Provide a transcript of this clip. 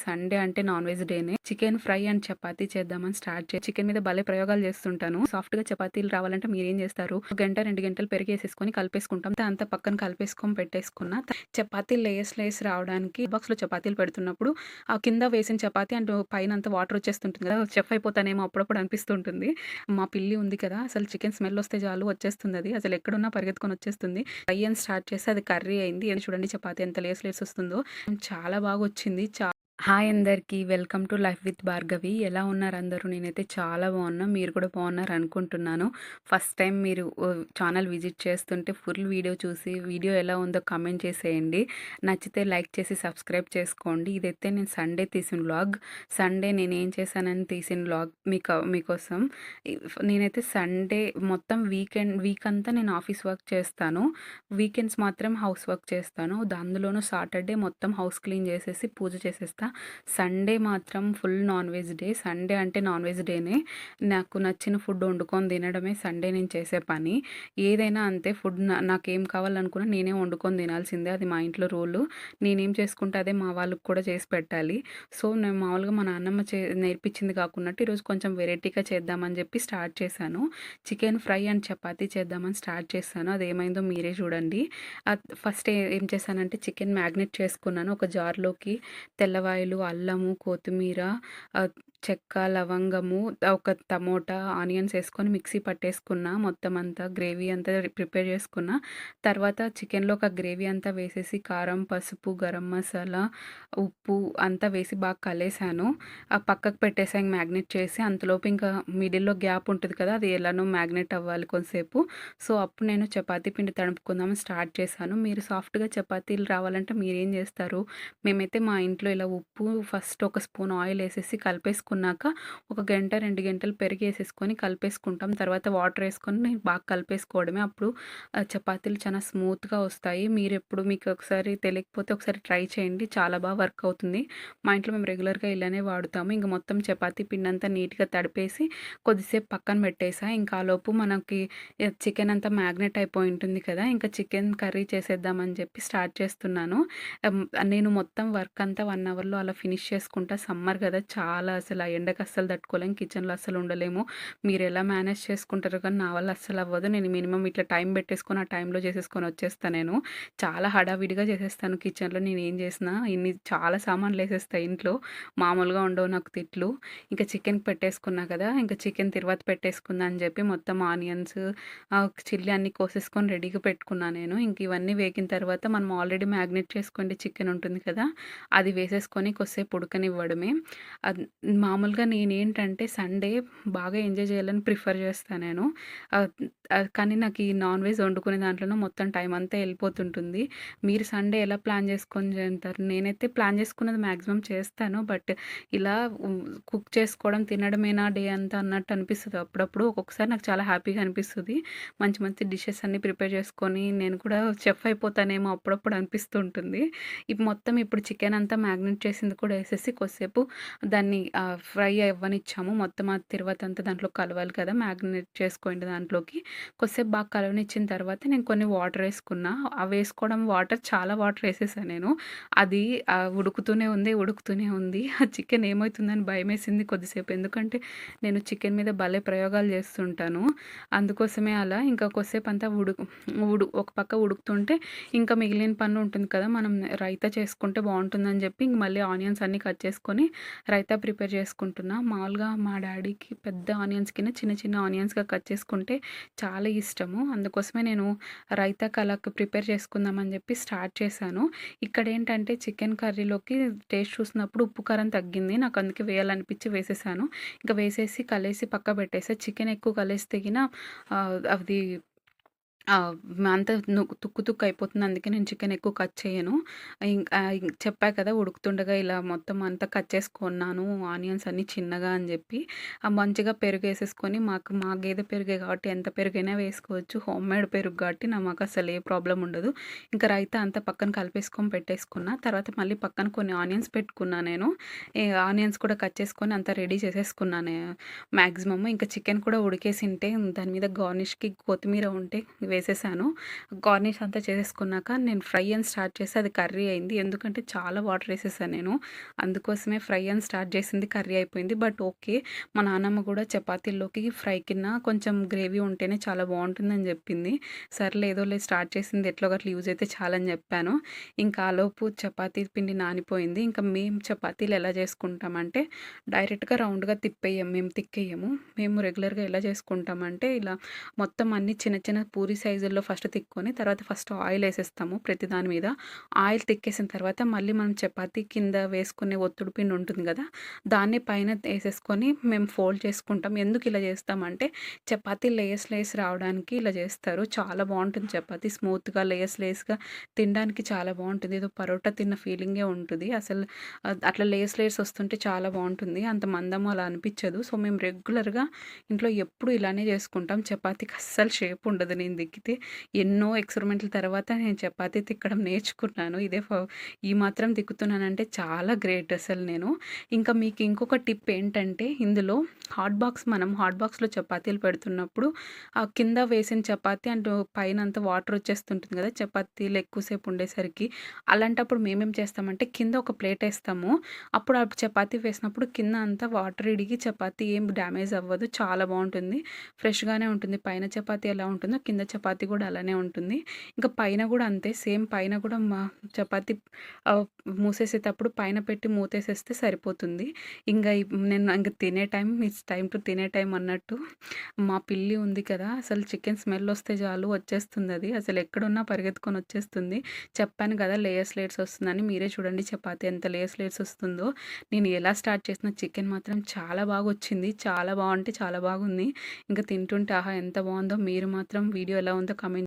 Sunday అంటే non veg డేనే. Chicken fry and chapati చేద్దామని స్టార్ట్ చికెన్ మీద భలే ప్రయోగాలు చేస్తుంటాను. సాఫ్ట్‌గా చపాతీలు రావాలంటే మీరేం చేస్తారు? ఒక గంట, 2 గంటలు పెరుగేసేసుకొని కలిపేసుకుంటాం. అంతా పక్కన కలిపేసుకొని పెట్టేసుకున్న. చపాతీలు లేయర్స్ రావడానికి బాక్స్‌లో చపాతీలు పెడుతున్నప్పుడు ఆ కింద వేసిన చపాతీ అండ్ పైనంతా వాటర్ వచ్చేస్తుంటుంది కదా! చెఫ్ అయిపోతానేమో అప్పుడప్పుడు అనిపిస్తుంటుంది. మా పిల్లి ఉంది కదా! అసలు చికెన్ స్మెల్ వస్తే చాలు వచ్చేస్తుందది. అసలు ఎక్కడున్నా పరిగెత్తుకొని వచ్చేస్తుంది. ఫ్రై అని స్టార్ట్ చేస్తే అది కర్రీ అయింది. చూడండి చపాతీ ఎంత లేయర్స్ వస్తుందో. చాలా బాగొచ్చింది. హాయ్ అందరికీ. Welcome to life with Bhargavi. ఎలా ఉన్నారు అందరూ? నేనైతే చాలా బాగున్నా. మీరు కూడా బాగున్నారు అనుకుంటున్నాను. ఫస్ట్ టైం మీరు ఛానల్ విజిట్ చేస్తుంటే ఫుల్ వీడియో చూసి వీడియో ఎలా ఉందో కామెంట్ చేసేయండి. నచ్చితే లైక్ చేసి సబ్స్క్రైబ్ చేసుకోండి. ఇదైతే నేను సండే తీసిన వ్లాగ్. సండే నేనేం చేశానని తీసిన వ్లాగ్ మీకోసం. నేనైతే సండే మొత్తం వీక్ అంతా నేను ఆఫీస్ వర్క్ చేస్తాను. వీకెండ్స్ మాత్రం హౌస్ వర్క్ చేస్తాను. అందులోనూ సాటర్డే మొత్తం హౌస్ క్లీన్ చేసేసి పూజ చేసేస్తా. సండే మాత్రం full non veg day. Sunday అంటే నాన్ వెజ్ డేనే. నాకు నచ్చిన ఫుడ్ వండుకొని తినడమే సండే నేను చేసే పని. ఏదైనా అంతే ఫుడ్ నాకేం కావాలనుకున్నా నేనే వండుకొని తినాల్సిందే. అది మా ఇంట్లో రూలు. నేనేం చేసుకుంటే అదే మా వాళ్ళకి కూడా చేసి పెట్టాలి. సో, నేను మామూలుగా మా నాన్నమ్మ నేర్పించింది కాకున్నట్టు ఈరోజు కొంచెం వెరైటీగా చేద్దామని చెప్పి స్టార్ట్ చేశాను. చికెన్ ఫ్రై అండ్ చపాతీ చేద్దామని స్టార్ట్ చేశాను. అదేమైందో మీరే చూడండి. ఫస్ట్ ఏం చేశానంటే చికెన్ మ్యాగ్నేట్ చేసుకున్నాను. ఒక జార్‌లోకి తెల్లవాయలు, అల్లము, కొత్తిమీర, చెక్క, లవంగము, ఒక టమోటా, ఆనియన్స్ ఏసుకొని మిక్సీ పట్టేసుకున్నా. మొత్తం అంతా గ్రేవీ అంతా ప్రిపేర్ చేసుకున్నా. తర్వాత చికెన్‌లో ఒక గ్రేవీ అంతా వేసేసి కారం, పసుపు, గరం మసాలా, ఉప్పు అంతా వేసి బాగా కలిపేసాను. పక్కకు పెట్టేసాను మ్యాగ్నేట్ చేసి. అంతలోపు ఇంకా మిడిల్‌లో గ్యాప్ ఉంటది కదా! అది ఎలానో మ్యాగ్నేట్ అవ్వాలి కొంసేపు. సో, అప్పుడు నేను చపాతీ పిండి తడుపుకుందామని స్టార్ట్ చేశాను. మీరు సాఫ్ట్‌గా చపాతీలు రావాలంటే మీరేం చేస్తారు? మేమైతే మా ఇంట్లో ఇలా ఉప్పు ఫస్ట్ ఒక స్పూన్ ఆయిల్ ఏసేసి కలిపేసుకున్నాక ఒక గంట, 2 గంటలు పెరుగేసేసుకొని కలిపేసుకుంటాం. తర్వాత వాటర్ ఏసుకొని బాగా కలిపేసుకోవడమే. అప్పుడు చపాతీలు చాలా స్మూత్‌గా వస్తాయి. మీకు ఒకసారి తెలియకపోతే ఒకసారి ట్రై చేయండి. చాలా బాగా వర్క్ అవుతుంది. మా ఇంట్లో మేము రెగ్యులర్‌గా ఇలానే వాడుతాము. ఇంక మొత్తం చపాతీ పిండంతా నీట్‌గా తడిపేసి కొద్దిసేపు పక్కన పెట్టేసా. ఇంకా ఆలోపు మనకి చికెన్ అంతా మ్యాగ్నేట్ అయిపోయి ఉంటుంది కదా! ఇంకా చికెన్ కర్రీ చేసేద్దామని చెప్పి స్టార్ట్ చేస్తున్నాను. నేను మొత్తం వర్క్ అంతా 1 అవర్‌లో అలా ఫినిష్ చేసుకుంటా. సమ్మర్ కదా! చాలా అసలు ఆ ఎండకి అస్సలు తట్టుకోలేం. కిచెన్‌లో అస్సలు ఉండలేము. మీరెలా మేనేజ్ చేసుకుంటారో కానీ నా వల్ల అస్సలు అవ్వదు. నేను మినిమమ్ ఇట్లా టైం పెట్టేసుకొని ఆ టైంలో చేసేసుకొని వచ్చేస్తా నేను. చాలా హడావిడిగా చేసేస్తాను కిచెన్‌లో నేనేం చేసినా. చాలా సామాన్లేసేస్తా ఇంట్లో. మామూలుగా ఉండవు నాకు తిట్లు. ఇంకా చికెన్ పెట్టేసుకున్నా కదా! ఇంకా చికెన్ తిరువాత పెట్టేసుకున్నా అని చెప్పి మొత్తం ఆనియన్స్, చిల్లీ అన్నీ కోసేసుకొని రెడీగా పెట్టుకున్నా నేను. ఇంక ఇవన్నీ వేగిన తర్వాత మనం ఆల్రెడీ మ్యాగ్నేట్ చేసుకుంటే చికెన్ ఉంటుంది కదా! అది వేసేసుకొని కొద్దిసేపు ఉడకనివ్వడమే. అద్ మామూలుగా నేనేంటంటే సండే బాగా ఎంజాయ్ చేయాలని ప్రిఫర్ చేస్తా నేను. ఆహ్, కానీ నాకు ఈ నాన్ వెజ్ వండుకునే దాంట్లోనే మొత్తం టైం అంతా వెళ్ళిపోతుంటుంది. మీరు సండే ఎలా ప్లాన్ చేసుకొని తింటారు? నేనైతే ప్లాన్ చేసుకున్నది మాక్సిమం చేస్తాను. బట్ ఇలా కుక్ చేసుకోవడం, తినడమేనా డే అంతా అన్నట్టు అనిపిస్తది అప్పుడప్పుడు. ఒక్కొక్కసారి నాకు చాలా హ్యాపీగా అనిపిస్తది. మంచి మంచి డిషెస్ అన్నీ ప్రిపేర్ చేసుకొని నేను కూడా చెఫ్ అయిపోతానేమో అప్పుడప్పుడు అనిపిస్తూ ఉంటుంది. ఇప్పుడు చికెన్ అంతా మ్యాగ్నేట్ చేసింది కూడా ఏసేసి కొద్దిసేపు దాన్ని ఫ్రై అవ్వనిచ్చాము. మొత్తం ఆ తిరువాతంతా దాంట్లో కలవాలి కదా! మ్యాగ్నేట్ చేసుకోండి దాంట్లోకి. కొద్దిసేపు బాగా కలవనిచ్చిన తర్వాత నేను కొన్ని వాటర్ ఏసుకున్నా. వాటర్ చాలా వాటర్ ఏసేసా నేను. అది ఉడుకుతూనే ఉంది. ఆ చికెన్ ఏమైతుందని భయమేసింది కొద్దిసేపు. ఎందుకంటే నేను చికెన్ మీద భలే ప్రయోగాలు చేస్తుంటాను. అందుకోసమే అలా ఇంకా కొద్దిసేపు అంతా ఒక పక్క ఉడుకుతుంటే ఇంకా మిగిలిన పని ఉంటుంది కదా! మనం రైతా చేసుకుంటే బావుంటుందని చెప్పి ఇంక మళ్ళీ ఆనియన్స్ అన్నీ కట్ చేసుకొని రైతా ప్రిపేర్ చేసుకుంటున్నా. మామూలుగా మా డ్యాడీకి పెద్ద ఆనియన్స్ కింద చిన్న చిన్న ఆనియన్స్‌గా కట్ చేసుకుంటే చాలా ఇష్టము. అందుకోసమే నేను రైతాకి అలా ప్రిపేర్ చేసుకుందామని చెప్పి స్టార్ట్ చేశాను. ఇక్కడేంటంటే చికెన్ కర్రీలోకి టేస్ట్ చూసినప్పుడు ఉప్పు, కారం తగ్గింది. నాకు అందుకే వేయాలనిపించి వేసేసాను. ఇంకా వేసేసి కలిపేసి పక్కకు పెట్టేసా. చికెన్ ఎక్కువ కలిస్తే గిన అది ఆ! అంతా తుక్కు అయిపోతుంది. అందుకే నేను చికెన్ ఎక్కువ కట్ చేయను. చెప్పా కదా! ఉడుకుతుండగా ఇలా మొత్తం అంతా కట్ చేసుకున్నాను. ఆనియన్స్ అన్నీ చిన్నగా అని జెప్పి. మంచిగా పెరుగేసేసుకొని మా గేదె పెరుగే కాబట్టి ఎంత పెరుగైనా వేసుకోవచ్చు. హోమ్‌మేడ్ పెరుగు కాబట్టి మాకసలు ఏ ప్రాబ్లమ్ ఉండదు. ఇంకా రైతా అంతా పక్కన కలిపేసుకొని పెట్టేసుకున్నా. తర్వాత మళ్ళీ పక్కన కొన్ని ఆనియన్స్ పెట్టుకున్నా నేను. ఆనియన్స్ కూడా కట్ చేసుకొని అంతా రెడీ చేసేసుకున్నాను మాక్సిమమ్. ఇంకా చికెన్ కూడా ఉడికేసింటే దాని మీద గార్నిష్‌కి కొత్తిమీర ఉంటే వేసేసాను. గార్నిష్ అంతా చేసేసుకున్నాక నేను ఫ్రై అని స్టార్ట్ చేస్తే అది కర్రీ అయింది. ఎందుకంటే చాలా వాటర్ ఏసేసాను నేను. అందుకోసమే ఫ్రై అని స్టార్ట్ చేసింది కర్రీ అయిపోయింది. But okay. మా నాన్నమ్మ కూడా చపాతీల్లోకి ఫ్రై కింద కొంచెం గ్రేవీ ఉంటేనే చాలా బావుంటుందని చెప్పింది. సర్లే ఏదోలే స్టార్ట్ చేసింది ఎట్లో గట్ల యూజ్ అయితే చాలని చెప్పాను. ఇంకా ఆలోపు చపాతీ పిండి నానిపోయింది. ఇంకా మేము చపాతీలు ఎలా చేసుకుంటామంటే డైరెక్ట్‌గా రౌండ్‌గా తిప్పేయం. మేము తిక్కేయము. మేము రెగ్యులర్‌గా ఎలా చేసుకుంటామంటే ఇలా మొత్తం అన్నీ చిన్న చిన్న పూరి సైజుల్లో ఫస్ట్ తిక్కొని ఫస్ట్ ఆయిల్ ఏసేస్తాము ప్రతి దాని మీద. ఆయిల్ తిక్కేసిన తర్వాత మళ్ళీ మనం చపాతీ కింద వేసుకునే ఒత్తుడు పిండి ఉంటుంది గదా! దాన్ని పైన ఏసేసుకొని మేము ఫోల్డ్ చేసుకుంటాం. ఎందుకు ఇలా చేస్తామంటే చపాతీ లేయర్స్ రావడానికి ఇలా చేస్తారు. చాలా బావుంటుంది చపాతీ స్మూత్‌గా లేయర్స్‌గా తినడానికి చాలా బావుంటుంది. ఏదో పరోటా తిన్న ఫీలింగే ఉంటది. అసలు అట్లా లేయర్స్ వస్తుంటే చాలా బావుంటుంది. అంత మందము అలా అనిపిచ్చదు. సో, మేము రెగ్యులర్‌గా ఇంట్లో ఎప్పుడు ఇలానే చేసుకుంటాం. చపాతీకి అస్సలు షేప్ ఉండదు నేను తిక్కితే. ఎన్నో ఎక్స్‌పెరిమెంట్‌ల తర్వాత నేను చపాతీ తిక్కడం నేర్చుకున్నాను. ఈ మాత్రం తిక్కుతున్నానంటే చాలా గ్రేట్ అసలు నేను. ఇంకా మీకు ఇంకొక టిప్ ఏంటంటే ఇందులో మనం హాట్ బాక్స్‌లో చపాతీలు పెడుతున్నప్పుడు కింద వేసిన చపాతీ అండ్ పైనంతా వాటర్ వచ్చేస్తుంటుంది కదా! చపాతీలు ఎక్కువసేపు ఉండేసరికి. అలాంటప్పుడు మేమేం చేస్తామంటే కింద ఒక ప్లేట్ ఏస్తాము. అప్పుడు ఆ చపాతీ వేసినప్పుడు కింద అంతా వాటర్ ఇడిగి చపాతీ ఏం డ్యామేజ్ అవ్వదు. చాలా బావుంటుంది. ఫ్రెష్‌గానే ఉంటుంది. పైన చపాతీ ఎలా ఉంటుందో కింద చపాతీ కూడా అలానే ఉంటుంది. ఇంకా పైన కూడా అంతే సేమ్ పైన కూడా చపాతీ ఆహ్, మూసేసేటప్పుడు పైన పెట్టి మూతేసేస్తే సరిపోతుంది. నేను ఇంక తినే టైం ఇట్స్ టైమ్ టు తినే టైం అన్నట్టు మా పిల్లి ఉంది కదా! అసలు చికెన్ స్మెల్ వస్తే చాలు వచ్చేస్తుందది. అసలు ఎక్కడున్నా పరిగెత్తుకొని వచ్చేస్తుంది. చెప్పాను కదా! లేయర్స్ వస్తుందని. మీరే చూడండి చపాతీ ఎంత లేయర్స్ వస్తుందో. నేను ఎలా స్టార్ట్ చేసిన చికెన్ మాత్రం చాలా బాగొచ్చింది. చాలా అంటే చాలా బాగుంది. ఇంక తింటుంటే ఆహా! ఎంత బావుందో. మీరు మాత్రం వీడియో ఎలా ఉందో కామెంట్